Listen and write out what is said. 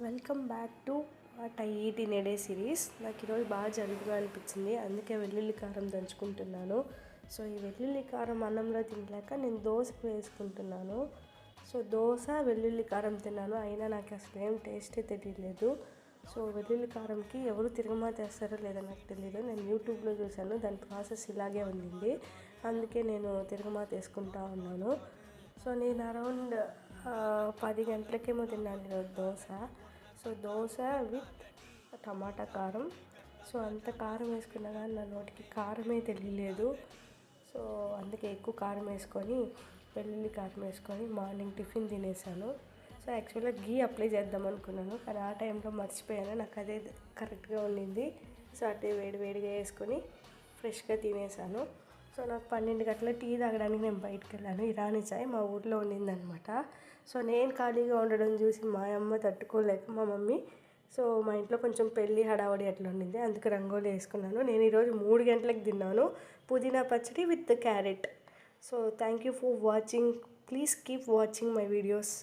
Welcome back to what I eat in a day series. నాకు ఈరోజు బాగా జలుబుగా అనిపించింది, అందుకే వెల్లుల్లి కారం దంచుకుంటున్నాను. సో ఈ వెల్లుల్లి కారం అన్నంలో తినలేక నేను దోశకు వేసుకుంటున్నాను. సో దోశ వెల్లుల్లి కారం తిన్నాను, అయినా నాకు అసలు ఏం టేస్టే తెలియలేదు. సో వెల్లుల్లి కారంకి ఎవరు తిరగమాత వేస్తారో లేదో నాకు తెలియదు. నేను యూట్యూబ్లో చూశాను, దాని ప్రాసెస్ ఇలాగే ఉండింది, అందుకే నేను తిరగమాత వేసుకుంటా ఉన్నాను. సో నేను అరౌండ్ 10 గంటలకేమో తిన్నాను ఈరోజు దోశ. సో దోశ విత్ టమాటా కారం. సో అంత కారం వేసుకున్నా కానీ నా నోటికి కారమే తెలియలేదు. సో అందుకే ఎక్కువ కారం వేసుకొని వెల్లుల్లి కారం వేసుకొని మార్నింగ్ టిఫిన్ తినేసాను. సో యాక్చువల్గా గీ అప్లై చేద్దాం అనుకున్నాను, కానీ ఆ టైంలో మర్చిపోయాను. నాకు అదే కరెక్ట్గా ఉండింది. సో అటే వేడిగా వేసుకొని ఫ్రెష్గా తినేసాను. సో నాకు 12 గంటల టీ తాగడానికి నేను బయటకు వెళ్ళాను. ఇరానీ చాయ్ మా ఊర్లో ఉండిందనమాట. సో నేను ఖాళీగా ఉండడం చూసి మా అమ్మ తట్టుకోలేక మా మమ్మీ, సో మా ఇంట్లో కొంచెం పెళ్ళి హడావడి అట్లా ఉండింది, అందుకు రంగోలి వేసుకున్నాను. నేను ఈరోజు 3 గంటలకు తిన్నాను పుదీనా పచ్చడి with carrot. So thank you for watching. Please keep watching my videos.